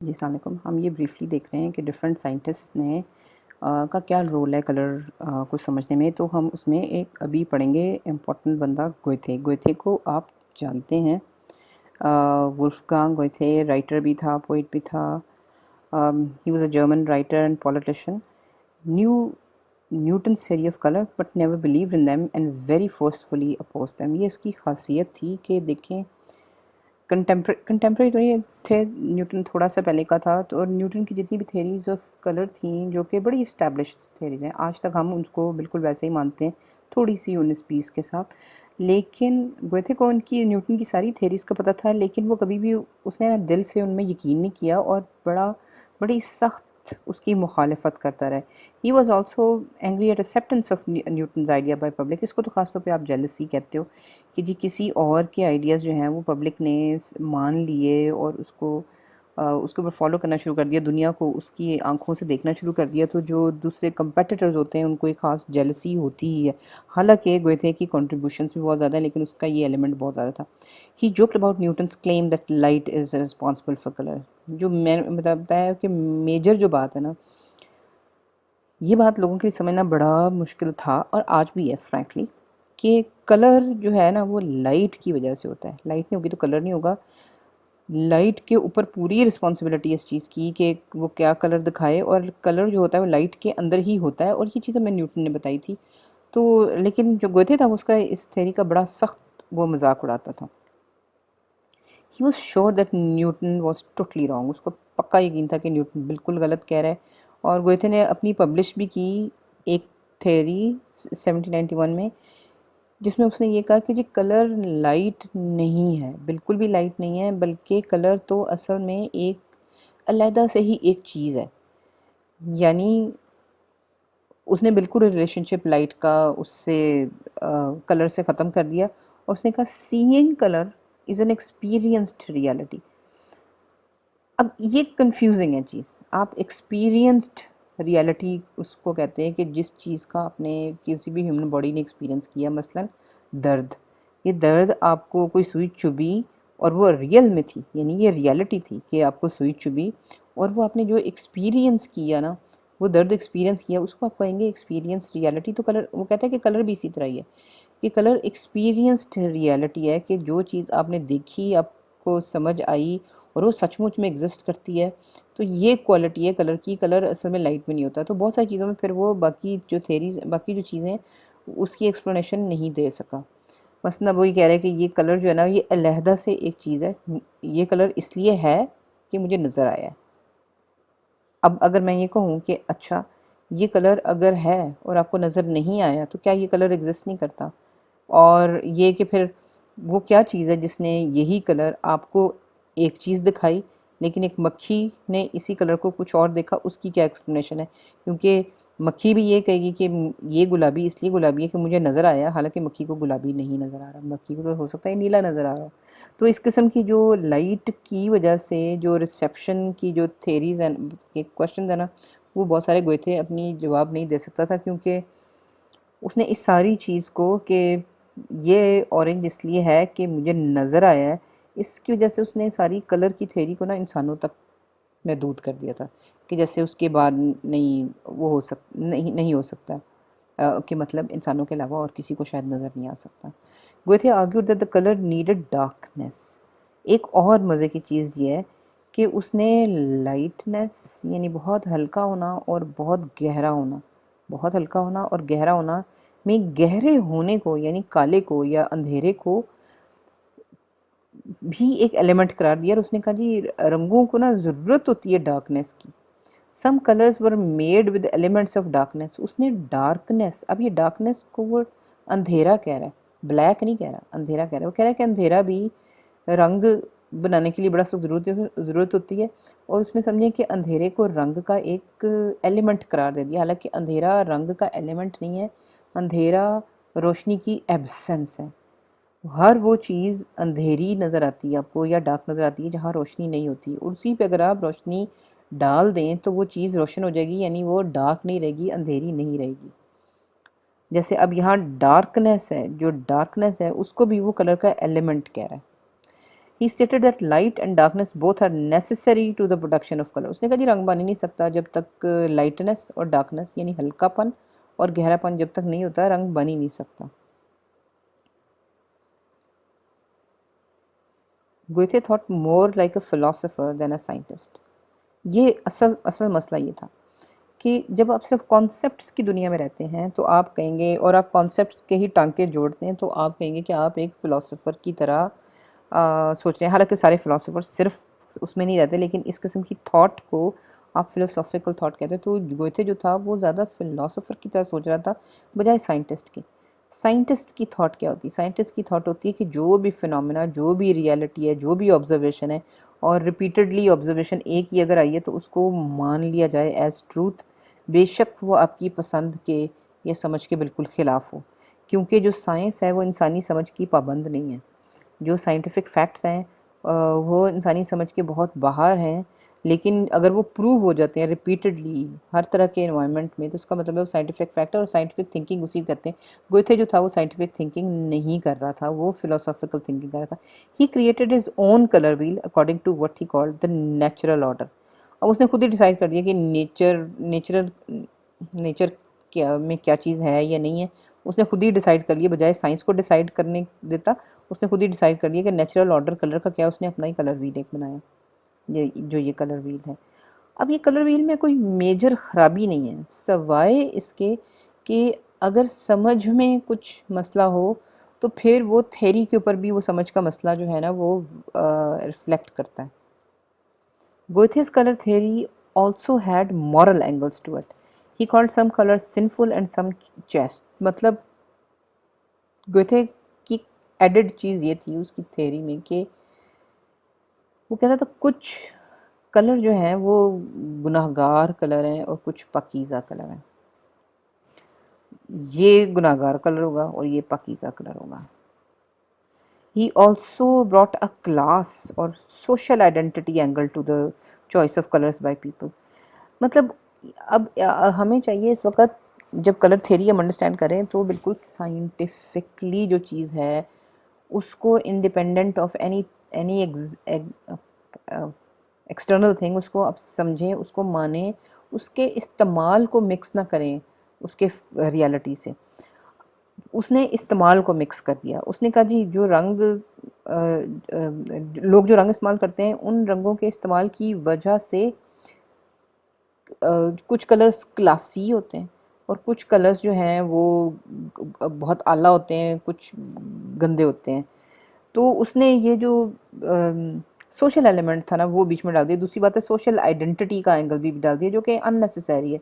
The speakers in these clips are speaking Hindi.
जी अस्सलाम वालेकुम। हम ये ब्रीफली देख रहे हैं कि डिफरेंट साइंटिस्ट ने का क्या रोल है कलर को समझने में। तो हम उसमें एक अभी पढ़ेंगे इम्पोर्टेंट बंदा गोएथे। गोएथे को आप जानते हैं, वुल्फगांग गोएथे राइटर भी था, पोइट भी था। He was a German writer and politician. New Newton's theory of color but never believed in them and very forcefully opposed them। ये इसकी खासियत थी कि देखें कंटेम्प्रेरी तो नहीं थे, न्यूटन थोड़ा सा पहले का था। तो और न्यूटन की जितनी भी थेरीज़ ऑफ कलर थी जो कि बड़ी इस्टेब्लिश्ड थेरीज़ हैं, आज तक हम उनको बिल्कुल वैसे ही मानते हैं, थोड़ी सी 19-20 के साथ। लेकिन गोएथे को उनकी न्यूटन की सारी थेरीज़ का पता था, लेकिन वो कभी भी उसने ना दिल से उनमें यकीन नहीं किया और बड़ी सख्त उसकी मुखालफत करता रहा। He was also angry at acceptance of Newton's idea by public. इसको तो खासतौर पे आप जेलसी कहते हो कि जी किसी और के आइडियाज़ जो हैं वो पब्लिक ने मान लिए और उसके ऊपर फॉलो करना शुरू कर दिया, दुनिया को उसकी आंखों से देखना शुरू कर दिया। तो जो दूसरे कंपेटिटर्स होते हैं उनको एक ख़ास जेलसी होती ही है। हालांकि गोएथे की कंट्रीब्यूशंस भी बहुत ज़्यादा है, लेकिन उसका ये एलिमेंट बहुत ज़्यादा था। He joked about Newton's claim that light is responsible for colour. जो मैं बताता है कि मेजर जो बात है ना, ये बात लोगों के लिए समझना बड़ा मुश्किल था और आज भी है फ्रैंकली, कि कलर जो है ना वो लाइट की वजह से होता है। लाइट नहीं होगी तो कलर नहीं होगा। लाइट के ऊपर पूरी रिस्पॉन्सिबिलिटी इस चीज़ की कि वो क्या कलर दिखाए, और कलर जो होता है वो लाइट के अंदर ही होता है। और ये चीज़ें मैं न्यूटन ने बताई थी। तो लेकिन जो गोएथे था उसका इस थ्योरी का बड़ा सख्त वो मजाक उड़ाता था। He was sure that Newton was totally wrong. उसको पक्का यकीन था कि न्यूटन बिल्कुल गलत कह रहा है। और गोएथे ने अपनी पब्लिश भी की एक थ्योरी 1791 में, जिसमें उसने ये कहा कि जी कलर लाइट नहीं है, बिल्कुल भी लाइट नहीं है, बल्कि कलर तो असल में एक अलहदा से ही एक चीज़ है। यानी उसने बिल्कुल रिलेशनशिप लाइट का उससे कलर से ख़त्म कर दिया। और उसने कहा seeing colour is an experienced reality. अब ये कंफ्यूजिंग है चीज़। आप एक्सपीरियंस्ड रियलिटी उसको कहते हैं कि जिस चीज़ का आपने किसी भी ह्यूमन बॉडी ने एक्सपीरियंस किया, मसलन दर्द। ये दर्द आपको कोई सुई चुभी और वो रियल में थी, यानी ये रियलिटी थी कि आपको सुई चुभी, और वो आपने जो एक्सपीरियंस किया ना, वो दर्द एक्सपीरियंस किया, उसको आप कहेंगे एक्सपीरियंस रियलिटी। तो कलर, वो कहता है कि कलर भी इसी तरह ही है कि कलर एक्सपीरियंस्ड रियलिटी है, कि जो चीज़ आपने देखी, आपको समझ आई और वो सचमुच में एग्जिस्ट करती है। तो ये क्वालिटी है कलर की। कलर असल में लाइट में नहीं होता। तो बहुत सारी चीज़ों में फिर वो बाकी जो थेरीज, बाकी जो चीज़ें, उसकी एक्सप्लेनेशन नहीं दे सका। मसलन अब वही कह रहे हैं कि ये कलर जो है ना, ये अलहदा से एक चीज़ है। ये कलर इसलिए है कि मुझे नज़र आया है। अब अगर मैं ये कहूँ कि अच्छा, ये कलर अगर है और आपको नज़र नहीं आया, तो क्या ये कलर एग्जिस्ट नहीं करता? और ये कि फिर वो क्या चीज़ है जिसने यही कलर आपको एक चीज़ दिखाई, लेकिन एक मक्खी ने इसी कलर को कुछ और देखा, उसकी क्या एक्सप्लेनेशन है? क्योंकि मक्खी भी ये कहेगी कि ये गुलाबी इसलिए गुलाबी है कि मुझे नज़र आया, हालांकि मक्खी को गुलाबी नहीं नज़र आ रहा, मक्खी को तो हो सकता है नीला नज़र आ रहा हो। तो इस किस्म की जो लाइट की वजह से जो रिसेप्शन की जो थेरीज हैं, क्वेश्चन है ना, वो बहुत सारे गोएथे अपनी जवाब नहीं दे सकता था, क्योंकि उसने इस सारी चीज़ को कि ये ऑरेंज इसलिए है कि मुझे नज़र आया है, इसकी वजह से उसने सारी कलर की थ्योरी को ना इंसानों तक महदूद कर दिया था, कि जैसे उसके बाद नहीं वो नहीं हो सकता, कि मतलब इंसानों के अलावा और किसी को शायद नज़र नहीं आ सकता। Goethe argued that the colour needed darkness. एक और मज़े की चीज़ ये है कि उसने लाइटनेस यानी बहुत हल्का होना और बहुत गहरा होना, बहुत हल्का होना और गहरा होना में गहरे होने को, यानी काले को या अंधेरे को भी एक एलिमेंट करार दिया। और उसने कहा जी रंगों को ना ज़रूरत होती है डार्कनेस की। Some colours were made with elements of darkness. उसने डार्कनेस, अब ये डार्कनेस को वो अंधेरा कह रहा है, ब्लैक नहीं कह रहा, अंधेरा कह रहा है। वो कह रहा है कि अंधेरा भी रंग बनाने के लिए बड़ा सख्त ज़रूरत होती है। और उसने समझे कि अंधेरे को रंग का एक एलिमेंट करार दे दिया। हालांकि अंधेरा रंग का एलिमेंट नहीं है, अंधेरा रोशनी की एब्सेंस है। हर वो चीज़ अंधेरी नज़र आती है आपको या डार्क नज़र आती है जहाँ रोशनी नहीं होती, और उसी पे अगर आप रोशनी डाल दें तो वो चीज़ रोशन हो जाएगी, यानी वो डार्क नहीं रहेगी, अंधेरी नहीं रहेगी। जैसे अब यहाँ डार्कनेस है, जो डार्कनेस है उसको भी वो कलर का एलिमेंट कह रहा है। He stated that light and darkness both are necessary to the production of colour. उसने कहा जी रंग बन ही नहीं सकता जब तक लाइटनेस और डार्कनेस यानी हल्कापन और गहरापन जब तक नहीं होता रंग बन ही नहीं सकता। Goethe thought more like a philosopher than a scientist. ये असल असल मसला ये था कि जब आप सिर्फ कॉन्सेप्ट्स की दुनिया में रहते हैं तो आप कहेंगे, और आप कॉन्सेप्ट्स के ही टांके जोड़ते हैं तो आप कहेंगे कि आप एक फ़िलासफ़र की तरह सोच रहे हैं। हालांकि सारे फ़िलासफ़र सिर्फ उसमें नहीं रहते, लेकिन इस किस्म की थॉट को आप फ़िलोसॉफ़िकल थॉट कहते हैं। तो गोएथे जो था वो ज़्यादा फ़िलासफ़र की तरह सोच रहा था बजाय साइंटिस्ट के। साइंटिस्ट की थॉट क्या होती है? साइंटिस्ट की थॉट होती है कि जो भी फिनोमेना, जो भी रियलिटी है, जो भी ऑब्जर्वेशन है, और रिपीटेडली ऑब्जर्वेशन एक ही अगर आई है तो उसको मान लिया जाए एज़ ट्रूथ, बेशक वो आपकी पसंद के या समझ के बिल्कुल ख़िलाफ़ हो। क्योंकि जो साइंस है वो इंसानी समझ की पाबंद नहीं है। जो साइंटिफिक फैक्ट्स हैं वो इंसानी समझ के बहुत बाहर हैं, लेकिन अगर वो प्रूव हो जाते हैं रिपीटेडली हर तरह के एनवायरनमेंट में तो उसका मतलब है वो साइंटिफिक फैक्ट है, और साइंटिफिक थिंकिंग उसी को कहते हैं। गोएथे जो था वो साइंटिफिक थिंकिंग नहीं कर रहा था, वो फिलोसॉफिकल थिंकिंग कर रहा था। He created his own colour wheel according to what he called the natural order. अब उसने खुद ही डिसाइड कर दिया कि नेचर क्या में क्या चीज़ है या नहीं है, उसने खुद ही डिसाइड कर लिया, बजाय साइंस को डिसाइड करने देता उसने खुद ही डिसाइड कर लिया कि नेचुरल ऑर्डर कलर का क्या है। उसने अपना ही कलर व्हील एक बनाया, ये कलर व्हील है। अब ये कलर व्हील में कोई मेजर ख़राबी नहीं है, सवाए इसके कि अगर समझ में कुछ मसला हो तो फिर वो थ्योरी के ऊपर भी वो समझ का मसला जो है ना वो रिफ्लेक्ट करता है। Goethe's color theory also had moral angles to it. He called some colors sinful and some chaste. मतलब गोथे की एडेड चीज़ ये थी उसकी थ्योरी में कि वो कहता था कुछ कलर जो हैं वो गुनाहगार कलर हैं और कुछ पाकीज़ा कलर हैं। ये गुनाहगार कलर होगा और ये पाकीज़ा कलर होगा। He also brought a class or social identity angle to the choice of colors by people. मतलब अब हमें चाहिए इस वक्त जब कलर थ्योरी हम अंडरस्टैंड करें तो बिल्कुल साइंटिफिकली जो चीज़ है उसको independent of any any external thing उसको आप समझें, उसको मानें, उसके इस्तेमाल को मिक्स ना करें उसके रियलिटी से। उसने इस्तेमाल को मिक्स कर दिया। उसने कहा जी जो रंग लोग जो रंग इस्तेमाल करते हैं उन रंगों के इस्तेमाल की वजह से कुछ कलर्स क्लासी होते हैं और कुछ कलर्स जो हैं वो बहुत आला होते हैं, कुछ गंदे होते हैं। तो उसने ये जो सोशल एलिमेंट था ना वो बीच में डाल दिया। दूसरी बात है सोशल आइडेंटिटी का एंगल भी डाल दिया जो कि अननेसेसरी है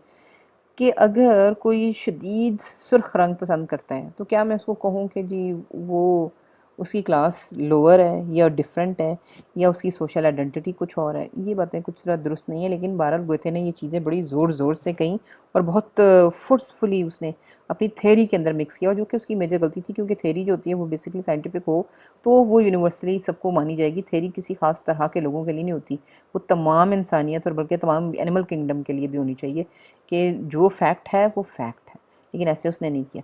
कि अगर कोई शदीद सुर्ख रंग पसंद करता है तो क्या मैं उसको कहूँ कि जी वो उसकी क्लास लोअर है या डिफरेंट है या उसकी सोशल आइडेंटिटी कुछ और है। ये बातें कुछ ज़रा दुरुस्त नहीं है, लेकिन बहरहाल गोएथे ने ये चीज़ें बड़ी ज़ोर ज़ोर से कहीं और बहुत फोर्सफुली उसने अपनी थ्योरी के अंदर मिक्स किया, और जो कि उसकी मेजर गलती थी क्योंकि थ्योरी जो होती है वो बेसिकली साइंटिफिक हो तो वो यूनिवर्सली सबको मानी जाएगी। थ्योरी किसी खास तरह के लोगों के लिए नहीं होती, वो तमाम इंसानियत और बल्कि तमाम एनिमल किंगडम के लिए भी होनी चाहिए कि जो फैक्ट है वो फैक्ट है। लेकिन ऐसे उसने नहीं किया।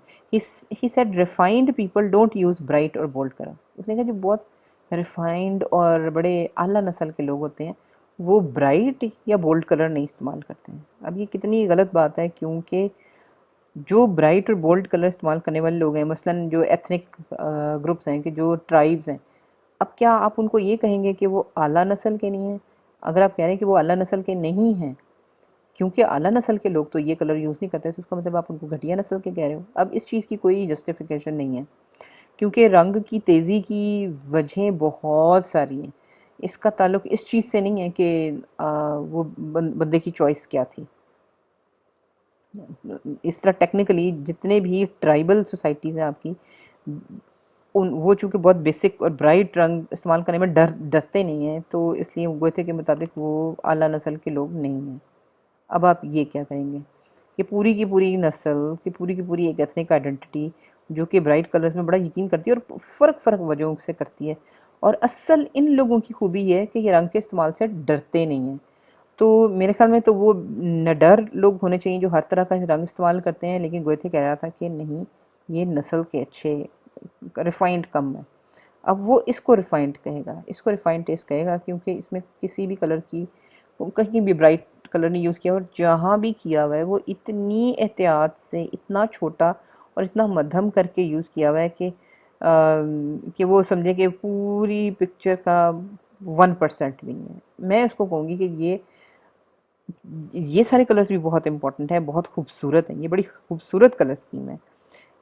He said refined people don't use bright और बोल्ड कलर। उसने कहा जो बहुत रिफाइंड और बड़े आला नस्ल के लोग होते हैं वो ब्राइट या बोल्ड कलर नहीं इस्तेमाल करते हैं। अब ये कितनी गलत बात है क्योंकि जो ब्राइट और बोल्ड कलर इस्तेमाल करने वाले लोग हैं, मसलन जो एथनिक ग्रुप्स हैं कि जो ट्राइब्स हैं, अब क्या आप उनको ये कहेंगे कि वो आला नस्ल के नहीं हैं? अगर आप कह रहे हैं कि वो आला नस्ल के नहीं हैं क्योंकि आला नस्ल के लोग तो ये कलर यूज़ नहीं करते तो उसका मतलब आप उनको घटिया नस्ल के कह रहे हो। अब इस चीज़ की कोई जस्टिफिकेशन नहीं है क्योंकि रंग की तेज़ी की वजहें बहुत सारी हैं। इसका ताल्लुक इस चीज़ से नहीं है कि वो बंदे की चॉइस क्या थी। इस तरह टेक्निकली जितने भी ट्राइबल सोसाइटीज़ हैं आपकी, उन वो चूँकि बहुत बेसिक और ब्राइट रंग इस्तेमाल करने में डरते नहीं हैं तो इसलिए गोएथे के मुताबिक वो आला नस्ल के लोग नहीं हैं। अब आप ये क्या कहेंगे कि पूरी की पूरी नस्ल की पूरी एक एथनिक आइडेंटिटी जो कि ब्राइट कलर्स में बड़ा यकीन करती है और फ़र्क वजहों से करती है, और असल इन लोगों की खूबी है कि ये रंग के इस्तेमाल से डरते नहीं हैं। तो मेरे ख़्याल में तो वो निडर लोग होने चाहिए जो हर तरह का रंग इस्तेमाल करते हैं, लेकिन गोएथे कह रहा था कि नहीं, ये नस्ल के अच्छे रिफाइंड कम है। अब वो इसको रिफाइंड कहेगा, इसको रिफाइंड टेस्ट कहेगा, क्योंकि इसमें किसी भी कलर की कहीं भी ब्राइट कलर नहीं यूज़ किया, और जहाँ भी किया हुआ है वो इतनी एहतियात से, इतना छोटा और इतना मध्यम करके यूज़ किया हुआ है कि वो समझे कि पूरी पिक्चर का 1% भी नहीं है। मैं उसको कहूँगी कि ये सारे कलर्स भी बहुत इंपॉर्टेंट है, बहुत खूबसूरत हैं, ये बड़ी खूबसूरत कलर स्कीम है,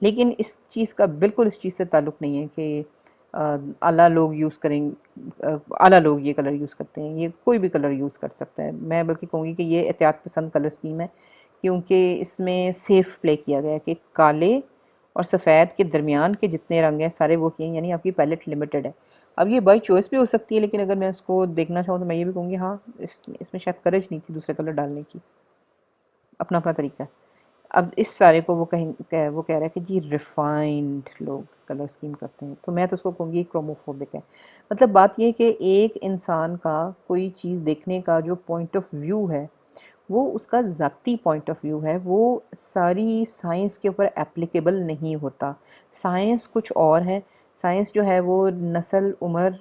लेकिन इस चीज़ का बिल्कुल इस चीज़ से ताल्लुक़ नहीं है कि आला लोग यूज़ करेंगे, आला लोग ये कलर यूज़ करते हैं, ये कोई भी कलर यूज़ कर सकता है। मैं बल्कि कहूँगी कि ये एहतियात पसंद कलर स्कीम है, क्योंकि इसमें सेफ़ प्ले किया गया है कि काले और सफ़ेद के दरमियान के जितने रंग हैं सारे वो किए हैं, यानी आपकी पैलेट लिमिटेड है। अब ये बाई चॉइस भी हो सकती है, लेकिन अगर मैं उसको देखना चाहूँ तो मैं ये भी कहूँगी हाँ, इसमें शायद करेज नहीं थी दूसरे कलर डालने की, अपना अपना तरीका है। अब इस सारे को वो वो कह रहा है कि जी रिफाइंड लोग कलर स्कीम करते हैं, तो मैं तो उसको कहूँगी क्रोमोफोबिक है। मतलब बात ये है कि एक इंसान का कोई चीज़ देखने का जो पॉइंट ऑफ व्यू है, वो उसका ज़ाती पॉइंट ऑफ व्यू है, वो सारी साइंस के ऊपर एप्लीकेबल नहीं होता। साइंस कुछ और है, साइंस जो है वो नस्ल, उम्र,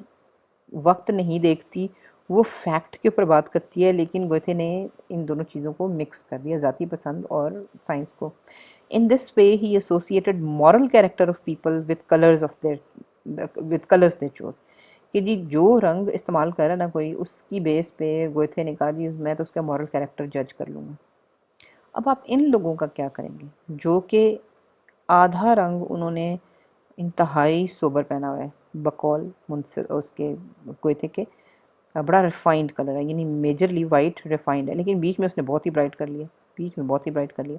वक्त नहीं देखती, वो फैक्ट के ऊपर बात करती है, लेकिन गोएथे ने इन दोनों चीज़ों को मिक्स कर दिया, ज़ाती पसंद और साइंस को। In this way he associated moral character of people with colours they chose, कि जी जो रंग इस्तेमाल करे ना कोई, उसकी बेस पे गोएथे ने कहा जी मैं तो उसका मॉरल कैरेक्टर जज कर लूँगा। अब आप इन लोगों का क्या करेंगे जो कि आधा रंग उन्होंने इंतहाई सोबर पहना हुआ है, बकौल मुझसे उसके गोएथे के बड़ा रिफाइंड कलर है, यानी मेजरली वाइट रिफाइंड है, लेकिन बीच में उसने बहुत ही ब्राइट कर लिया, बीच में बहुत ही ब्राइट कर लिया।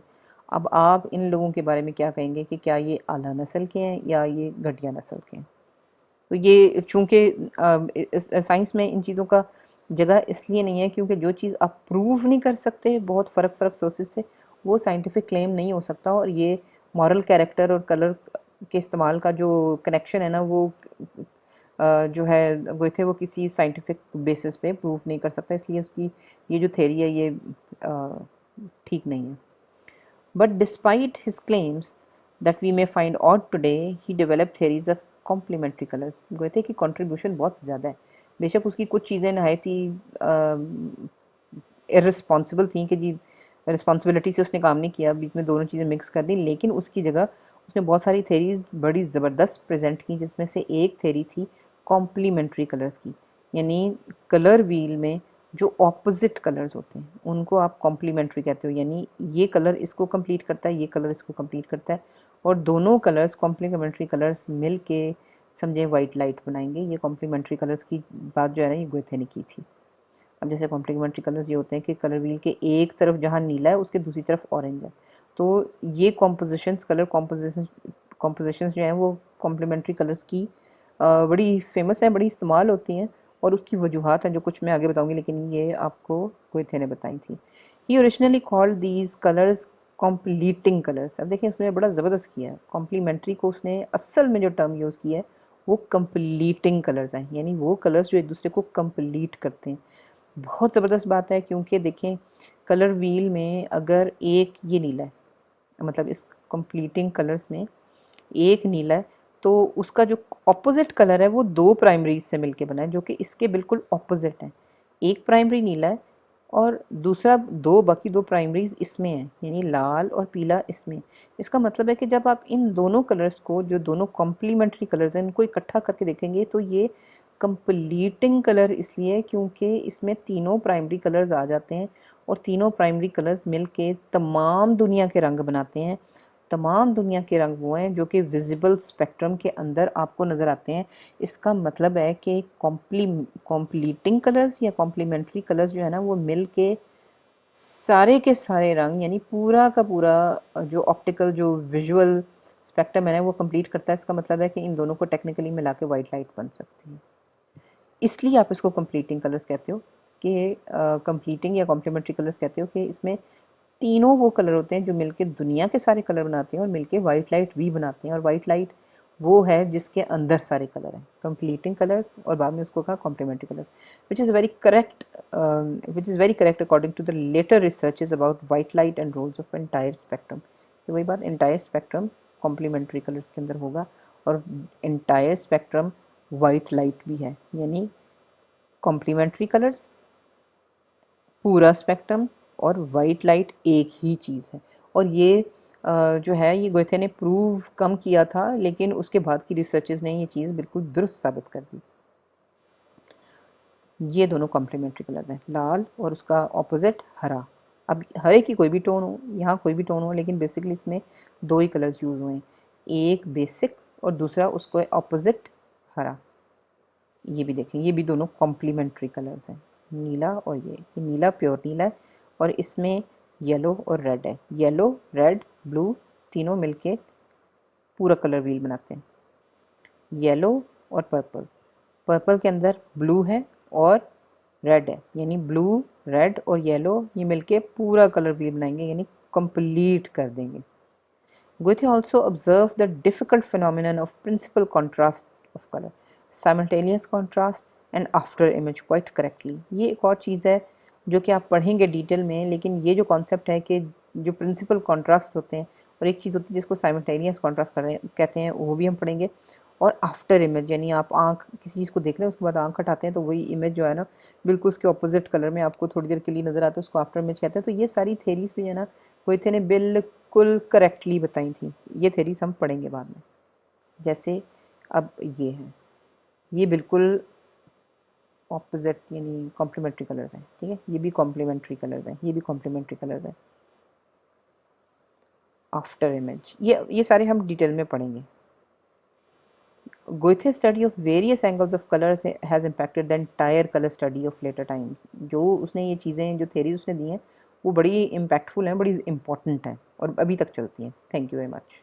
अब आप इन लोगों के बारे में क्या कहेंगे कि क्या ये आला नस्ल के हैं या ये घटिया नस्ल के हैं? तो ये चूँकि साइंस में इन चीज़ों का जगह इसलिए नहीं है क्योंकि जो चीज़ आप प्रूव नहीं कर सकते बहुत फ़र्क सोर्सेस से, वो साइंटिफिक क्लेम नहीं हो सकता, और ये मॉरल कैरेक्टर और कलर के इस्तेमाल का जो कनेक्शन है ना, वो जो है वो थे वो किसी साइंटिफिक बेसिस पे प्रूव नहीं कर सकता, इसलिए उसकी ये जो थ्योरी है ये ठीक नहीं है। But despite his claims that we may find odd today, he developed theories of complementary colors. Goethe की कंट्रीब्यूशन बहुत ज़्यादा है, बेशक उसकी कुछ चीज़ें नहायत ही इररिस्पॉन्सिबल थी कि जी रिस्पॉन्सिबिलिटी से उसने काम नहीं किया, बीच में दोनों चीज़ें मिक्स कर दी, लेकिन उसकी जगह उसने बहुत सारी थेरीज़ बड़ी ज़बरदस्त प्रेजेंट की, जिसमें से एक थेरी थी कॉम्प्लीमेंट्री कलर्स की, यानी कलर व्हील में जो ऑपोजिट कलर्स होते हैं उनको आप कॉम्प्लीमेंट्री कहते हो, यानी ये कलर इसको कंप्लीट करता है, ये कलर इसको कंप्लीट करता है, और दोनों कलर्स कॉम्प्लीमेंट्री कलर्स मिल के समझे वाइट लाइट बनाएंगे। ये कॉम्प्लीमेंट्री कलर्स की बात जो है ना, ये गोएथे ने की थी। अब जैसे कॉम्प्लीमेंट्री कलर्स ये होते हैं कि कलर व्हील के एक तरफ जहाँ नीला है उसके दूसरी तरफ ऑरेंज है, तो ये कॉम्पोजिशंस कलर कॉम्पोजिशंस जो हैं वो कॉम्प्लीमेंट्री कलर्स की बड़ी फेमस हैं, बड़ी इस्तेमाल होती हैं, और उसकी वजूहात हैं जो कुछ मैं आगे बताऊंगी, लेकिन ये आपको गोएथे ने बताई थी। He originally called these colours completing colours. अब देखिए उसने बड़ा ज़बरदस्त किया है, कॉम्प्लीमेंट्री को उसने असल में जो टर्म यूज़ किया है वो कंप्लीटिंग कलर्स हैं, यानी वो कलर्स जो एक दूसरे को कंप्लीट करते हैं। बहुत ज़बरदस्त बात है, क्योंकि देखें कलर व्हील में अगर एक ये नीला है, मतलब इस कंप्लीटिंग कलर्स में एक नीला है, तो उसका जो ऑपोजिट कलर है वो दो प्राइमरीज से मिलके बना है जो कि इसके बिल्कुल ऑपोजिट हैं। एक प्राइमरी नीला है और दूसरा बाकी दो प्राइमरीज इसमें हैं, यानी लाल और पीला इसमें। इसका मतलब है कि जब आप इन दोनों कलर्स को, जो दोनों कॉम्प्लीमेंट्री कलर्स हैं, इनको इकट्ठा करके देखेंगे तो ये कंप्लीटिंग कलर इसलिए क्योंकि इसमें तीनों प्राइमरी कलर्स आ जाते हैं, और तीनों प्राइमरी कलर्स मिलके तमाम दुनिया के रंग बनाते हैं। तमाम दुनिया के रंग वो हैं जो कि विजिबल स्पेक्ट्रम के अंदर आपको नज़र आते हैं। इसका मतलब है कि कॉम्प्लीटिंग कलर्स या कॉम्प्लीमेंट्री कलर्स जो है ना, वो मिल के सारे के सारे रंग, यानी पूरा का पूरा जो ऑप्टिकल जो विजुअल स्पेक्ट्रम है ना, वो कंप्लीट करता है। इसका मतलब है कि इन दोनों को टेक्निकली मिला के वाइट लाइट बन सकती है, इसलिए आप इसको कंप्लीटिंग कलर्स कहते हो कि कंप्लीटिंग या कॉम्प्लीमेंट्री कलर्स कहते हो कि इसमें तीनों वो कलर होते हैं जो मिलके दुनिया के सारे कलर बनाते हैं और मिलके वाइट लाइट भी बनाते हैं, और वाइट लाइट वो है जिसके अंदर सारे कलर हैं, कंप्लीटिंग कलर्स, और बाद में उसको कहा complementary colours, which is very correct according to the latter researches about white light and roles of entire spectrum. तो वही बात, एंटायर स्पेक्ट्रम कॉम्प्लीमेंट्री कलर्स के अंदर होगा, और एंटायर स्पेक्ट्रम वाइट लाइट भी है, यानी कॉम्प्लीमेंट्री कलर्स, पूरा स्पेक्ट्रम और वाइट लाइट एक ही चीज़ है। और ये जो है ये गोएथे ने प्रूव कम किया था, लेकिन उसके बाद की रिसर्चेस ने ये चीज़ बिल्कुल दुरुस्त साबित कर दी। ये दोनों कॉम्प्लीमेंट्री कलर्स हैं, लाल और उसका ऑपोजिट हरा। अब हरे की कोई भी टोन हो, यहाँ कोई भी टोन हो, लेकिन बेसिकली इसमें दो ही कलर्स यूज़ हुए हैं, एक बेसिक और दूसरा उसको ऑपोजिट हरा। ये भी देखें, ये भी दोनों कॉम्प्लीमेंट्री कलर्स हैं, नीला और ये नीला प्योर नीला है, और इसमें येलो और रेड है। येलो, रेड, ब्लू तीनों मिलके पूरा कलर व्हील बनाते हैं। येलो और पर्पल, पर्पल के अंदर ब्लू है और रेड है, यानी ब्लू, रेड और येलो ये मिलके पूरा कलर व्हील बनाएंगे, यानी कंप्लीट कर देंगे। Goethe also observed the difficult phenomenon of principal contrast of color, simultaneous contrast and after image quite correctly। ये एक और चीज़ है जो कि आप पढ़ेंगे डिटेल में, लेकिन ये जो कॉन्सेप्ट है कि जो प्रिंसिपल कॉन्ट्रास्ट होते हैं और एक चीज़ होती है जिसको साइमल्टेनियस कॉन्ट्रास्ट कहते हैं, वो भी हम पढ़ेंगे। और आफ्टर इमेज, यानी आप आँख किसी चीज़ को देख रहे हैं, उसके बाद आँख हटाते हैं तो वही इमेज जो है ना बिल्कुल उसके ऑपोजिट कलर में आपको थोड़ी देर के लिए नज़र आता है, उसको आफ्टर इमेज कहते हैं। तो ये सारी थेरीज भी है ना गोएथे ने बिल्कुल करेक्टली बताई थी। ये थेरीज हम पढ़ेंगे बाद में। जैसे अब ये है, ये बिल्कुल ऑपोजिट यानी कॉम्प्लीमेंट्री कलर्स हैं, ठीक है, ये भी कॉम्प्लीमेंट्री कलर्स हैं, ये भी कॉम्प्लीमेंट्री कलर्स हैं। आफ्टर इमेज ये सारे हम डिटेल में पढ़ेंगे। Goethe's study of various angles of colors has impacted the entire color study of later times। जो उसने ये चीज़ें जो थेरीज उसने दी हैं वो बड़ी इम्पैक्टफुल हैं, बड़ी इम्पॉर्टेंट हैं और अभी तक चलती हैं। Thank you very much.